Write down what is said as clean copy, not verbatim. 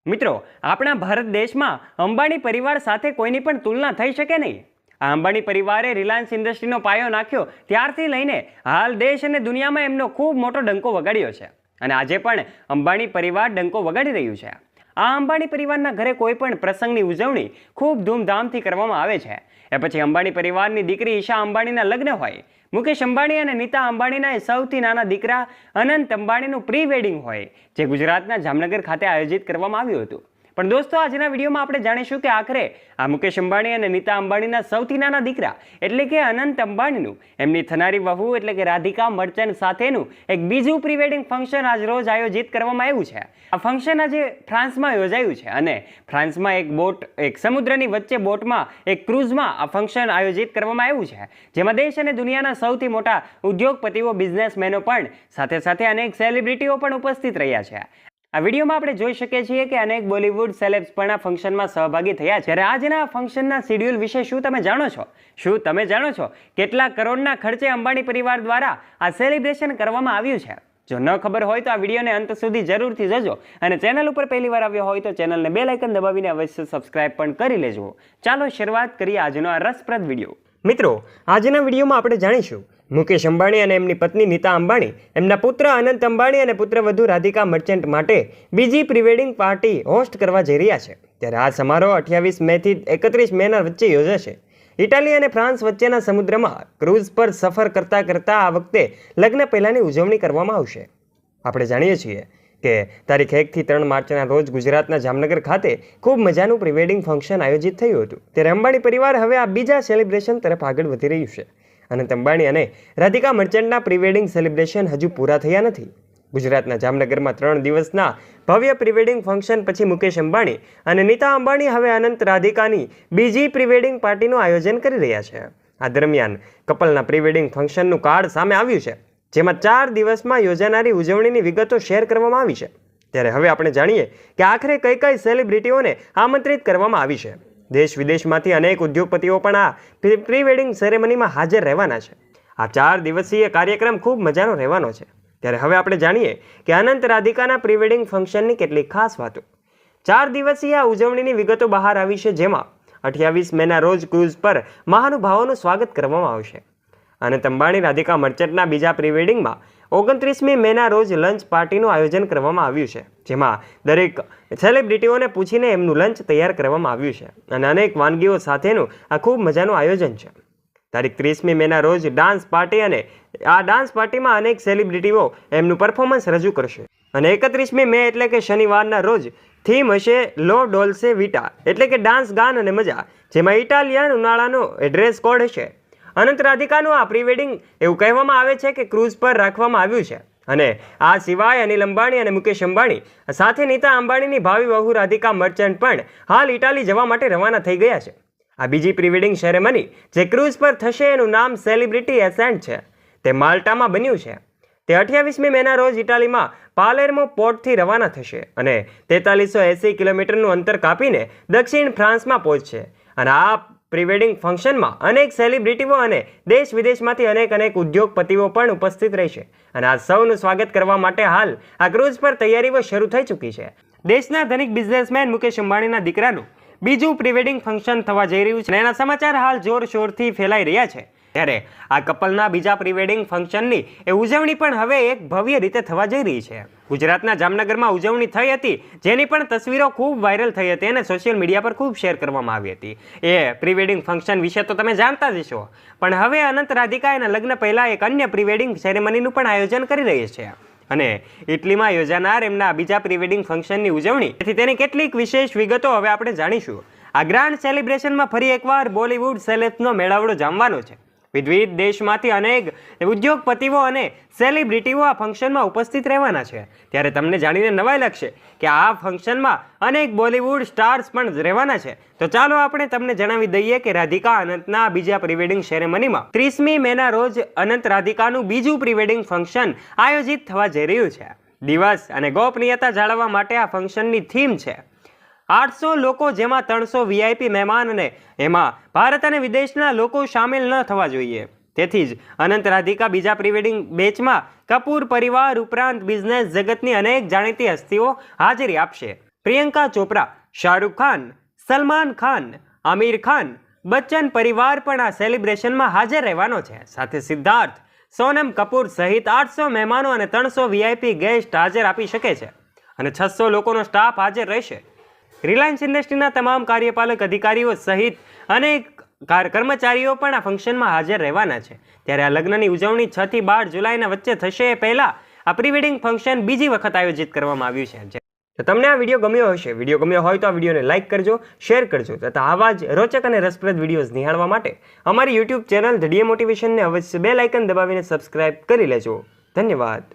મિત્રો, આપણા ભારત દેશમાં અંબાણી પરિવાર સાથે કોઈની પણ તુલના થઈ શકે નહીં. આ અંબાણી પરિવારે રિલાયન્સ ઇન્ડસ્ટ્રીનો પાયો નાખ્યો ત્યારથી લઈને હાલ દેશ અને દુનિયામાં એમનો ખૂબ મોટો ડંકો વગાડ્યો છે અને આજે પણ અંબાણી પરિવાર ડંકો વગાડી રહ્યું છે. આ અંબાણી પરિવારના ઘરે કોઈ પણ પ્રસંગની ઉજવણી ખૂબ ધૂમધામથી કરવામાં આવે છે. એ પછી અંબાણી પરિવારની દીકરી ઈશા અંબાણીના લગ્ન હોય, મુકેશ અંબાણી અને નીતા અંબાણીના સૌથી નાના દીકરા અનંત અંબાણીનું પ્રી વેડિંગ હોય, જે ગુજરાતના જામનગર ખાતે આયોજિત કરવામાં આવ્યું હતું. પણ દોસ્તો, આજના વિડીયોમાં આપણે જાણીશું કે આખરે આ મુકેશ અંબાણી અને નીતા અંબાણીના સૌથી નાના દીકરા એટલે કે અનંત અંબાણીનું એમની થનારી વહુ એટલે કે રાધિકા મર્ચન્ટ સાથેનું એક બીજું પ્રી વેડિંગ ફંક્શન આજ રોજ આયોજિત કરવામાં આવ્યું છે. આ ફંક્શન આજે ફ્રાન્સમાં યોજાયું છે અને ફ્રાન્સમાં એક સમુદ્રની વચ્ચે બોટમાં એક ક્રૂઝમાં આ ફંક્શન આયોજિત કરવામાં આવ્યું છે, જેમાં દેશ અને દુનિયાના સૌથી મોટા ઉદ્યોગપતિઓ, બિઝનેસમેનો પણ સાથે અનેક સેલિબ્રિટીઓ પણ ઉપસ્થિત રહ્યા છે. આ વિડીયોમાં આપણે જોઈ શકીએ છીએ કે અનેક બોલિવૂડ સેલેબ્સ પણ આ ફંક્શનમાં સહભાગી થયા છે. ત્યારે આજના ફંક્શનના શેડ્યુલ વિશે શું તમે જાણો છો? કેટલા કરોડના ખર્ચે અંબાણી પરિવાર દ્વારા આ સેલિબ્રેશન કરવામાં આવ્યું છે? જો ન ખબર હોય તો આ વિડીયોને અંત સુધી જરૂરથી જોજો અને ચેનલ ઉપર પહેલીવાર આવ્યો હોય તો ચેનલને બેલ આઇકન દબાવીને અવશ્ય સબસ્ક્રાઇબ પણ કરી લેજો. ચાલો શરૂઆત કરીએ આજનો આ રસપ્રદ વિડીયો. મિત્રો, આજના વિડીયોમાં આપણે જાણીશું મુકેશ અંબાણી અને એમની પત્ની નીતા અંબાણી એમના પુત્ર અનંત અંબાણી અને પુત્રવધુ રાધિકા મર્ચન્ટ માટે બીજી પ્રીવેડિંગ પાર્ટી હોસ્ટ કરવા જઈ રહ્યા છે. ત્યારે આ સમારોહ 28 મેથી 31 મેના વચ્ચે યોજાશે. ઇટાલી અને ફ્રાન્સ વચ્ચેના સમુદ્રમાં ક્રૂઝ પર સફર કરતા આ વખતે લગ્ન પહેલાંની ઉજવણી કરવામાં આવશે. આપણે જાણીએ છીએ કે તારીખ 1 થી 3 માર્ચના રોજ ગુજરાતના જામનગર ખાતે ખૂબ મજાનું પ્રીવેડિંગ ફંક્શન આયોજિત થયું હતું. ત્યારે અંબાણી પરિવાર હવે આ બીજા સેલિબ્રેશન તરફ આગળ વધી રહ્યું છે. અનંત અંબાણી અને રાધિકા મર્ચન્ટના પ્રીવેડિંગ સેલિબ્રેશન હજુ પૂરા થયા નથી. ગુજરાતના જામનગરમાં 3 દિવસના ભવ્ય પ્રીવેડિંગ ફંક્શન પછી મુકેશ અંબાણી અને નીતા અંબાણી હવે અનંત રાધિકાની બીજી પ્રીવેડિંગ પાર્ટીનું આયોજન કરી રહ્યા છે. આ દરમિયાન કપલના પ્રીવેડિંગ ફંક્શનનું કાર્ડ સામે આવ્યું છે, જેમાં 4 દિવસમાં યોજાનારી ઉજવણીની વિગતો શેર કરવામાં આવી છે. ત્યારે હવે આપણે જાણીએ કે આખરે કઈ સેલિબ્રિટીઓને આમંત્રિત કરવામાં આવી છે. દેશ વિદેશમાંથી અનેક ઉદ્યોગપતિઓ પણ આ પ્રી વેડિંગ સેરેમનીમાં હાજર રહેવાના છે. આ 4 દિવસીય કાર્યક્રમ ખૂબ મજાનો રહેવાનો છે. ત્યારે હવે આપણે જાણીએ કે અનંત રાધિકાના પ્રી વેડિંગ ફંક્શનની કેટલીક ખાસ વાતો. 4 દિવસીય આ ઉજવણીની વિગતો બહાર આવી છે, જેમાં 28 મેના રોજ ક્રૂઝ પર મહાનુભાવોનું સ્વાગત કરવામાં આવશે. અનંત અંબાણી રાધિકા મર્ચન્ટના બીજા પ્રી વેડિંગમાં 29મી મેના રોજ લંચ પાર્ટીનું આયોજન કરવામાં આવ્યું છે, જેમાં દરેક સેલિબ્રિટીઓને પૂછીને એમનું લંચ તૈયાર કરવામાં આવ્યું છે અને અનેક વાનગીઓ સાથેનું આ ખૂબ મજાનું આયોજન છે. તારીખ 30મી મેના રોજ ડાન્સ પાર્ટી અને આ ડાન્સ પાર્ટીમાં અનેક સેલિબ્રિટીઓ એમનું પરફોર્મન્સ રજૂ કરશે અને 31મી મે એટલે કે શનિવારના રોજ થીમ હશે લો ડોલ્સે વિટા એટલે કે ડાન્સ, ગાન અને મજા, જેમાં ઇટાલિયન ઉનાળાનો ડ્રેસ કોડ હશે. અનંત રાધિકાનું આ પ્રી વેડિંગ એવું કહેવામાં આવે છે કે ક્રૂઝ પર રાખવામાં આવ્યું છે અને આ સિવાય અનિલ અંબાણી અને મુકેશ અંબાણી સાથે નીતા અંબાણીની ભાવિ વહુ રાધિકા મર્ચન્ટ પણ હાલ ઇટાલી જવા માટે રવાના થઈ ગયા છે. આ બીજી પ્રી વેડિંગ સેરેમની જે ક્રૂઝ પર થશે એનું નામ સેલિબ્રિટી એસેન્ટ છે. તે માલ્ટામાં બન્યું છે. તે 28મી મેના રોજ ઇટાલીમાં પાલેર્મો પોર્ટથી રવાના થશે અને 4380 કિલોમીટરનું અંતર કાપીને દક્ષિણ ફ્રાન્સમાં પહોંચશે. અને આ પ્રી વેડિંગ ફંક્શનમાં અનેક સેલિબ્રિટીઓ અને દેશ વિદેશમાંથી અનેક ઉદ્યોગપતિઓ પણ ઉપસ્થિત રહેશે અને આ સૌનું સ્વાગત કરવા માટે હાલ આ ક્રૂઝ પર તૈયારીઓ શરૂ થઈ ચૂકી છે. દેશના ધનિક બિઝનેસમેન મુકેશ અંબાણીના દીકરાનું બીજું પ્રી વેડિંગ ફંક્શન થવા જઈ રહ્યું છે અને એના સમાચાર હાલ જોરશોરથી ફેલાઈ રહ્યા છે. ત્યારે આ કપલના બીજા પ્રી વેડિંગ ફંક્શનની એ ઉજવણી પણ હવે એક ભવ્ય રીતે થવા જઈ રહી છે. ગુજરાતના જામનગરમાં ઉજવણી થઈ હતી, જેની પણ તસવીરો ખૂબ વાયરલ થઈ હતી અને સોશિયલ મીડિયા પર ખૂબ શેર કરવામાં આવી હતી. એ પ્રી વેડિંગ ફંક્શન વિશે તો તમે જાણતા જ હશો, પણ હવે અનંત રાધિકા એના લગ્ન પહેલાં એક અન્ય પ્રી વેડિંગ સેરેમનીનું પણ આયોજન કરી રહી છે અને ઇટલીમાં યોજાનાર એમના બીજા પ્રી વેડિંગ ફંક્શનની ઉજવણી, તેથી તેની કેટલીક વિશેષ વિગતો હવે આપણે જાણીશું. આ ગ્રાન્ડ સેલિબ્રેશનમાં ફરી એકવાર બોલિવૂડ સેલેબ્સનો મેળાવડો જામવાનો છે. વિવિધ દેશમાંથી અનેક ઉદ્યોગપતિઓ અને સેલિબ્રિટીઓ આ ફંક્શનમાં ઉપસ્થિત રહેવાના છે. ત્યારે તમને જાણીને નવાઈ લાગશે કે આ ફંક્શનમાં અનેક બોલિવૂડ સ્ટાર્સ પણ રહેવાના છે. તો ચાલો આપણે તમને જણાવી દઈએ કે રાધિકા અનંતના બીજા પ્રી વેડિંગ સેરેમનીમાં 30મી મેના રોજ અનંત રાધિકાનું બીજું પ્રી વેડિંગ ફંક્શન આયોજિત થવા જઈ રહ્યું છે. દિવસ અને ગોપનીયતા જાળવવા માટે આ ફંક્શનની થીમ છે 800 લોકો, જેમાં 300 VIP મહેમાન અને એમાં ભારત અને વિદેશના લોકો સામેલ ન થવા જોઈએ. તેથી જ અનંત રાધિકા બીજા પ્રી વેડિંગ બેચમાં કપૂર પરિવાર ઉપરાંત બિઝનેસ જગતની અનેક જાણીતી હસ્તીઓ હાજરી આપશે. પ્રિયંકા ચોપરા, શાહરૂખ ખાન, સલમાન ખાન, આમિર ખાન, બચ્ચન પરિવાર પણ આ સેલિબ્રેશનમાં હાજર રહેવાનો છે. સાથે સિદ્ધાર્થ, સોનમ કપૂર સહિત 800 મહેમાનો અને 300 વીઆઈપી ગેસ્ટ હાજર આપી શકે છે અને 600 લોકોનો સ્ટાફ હાજર રહેશે. રિલાયન્સ ઇન્ડસ્ટ્રીના તમામ કાર્યપાલક અધિકારીઓ સહિત અનેક કર્મચારીઓ પણ આ ફંક્શનમાં હાજર રહેવાના છે. ત્યારે આ લગ્નની ઉજવણી 6 થી 12 જુલાઈના વચ્ચે થશે. એ પહેલા આ પ્રી વેડિંગ ફંક્શન બીજી વખત આયોજિત કરવામાં આવ્યું છે. તો તમને આ વિડીયો ગમ્યો હશે. વિડીયો ગમ્યો હોય તો આ વિડીયોને લાઇક કરજો, શેર કરજો તથા આવા જ રોચક અને રસપ્રદ વિડીયોઝ નિહાળવા માટે અમારી યુટ્યુબ ચેનલ ધ ડીએ મોટિવેશનને અવશ્ય બેલ આઇકન દબાવીને સબસ્ક્રાઇબ કરી લેજો. ધન્યવાદ.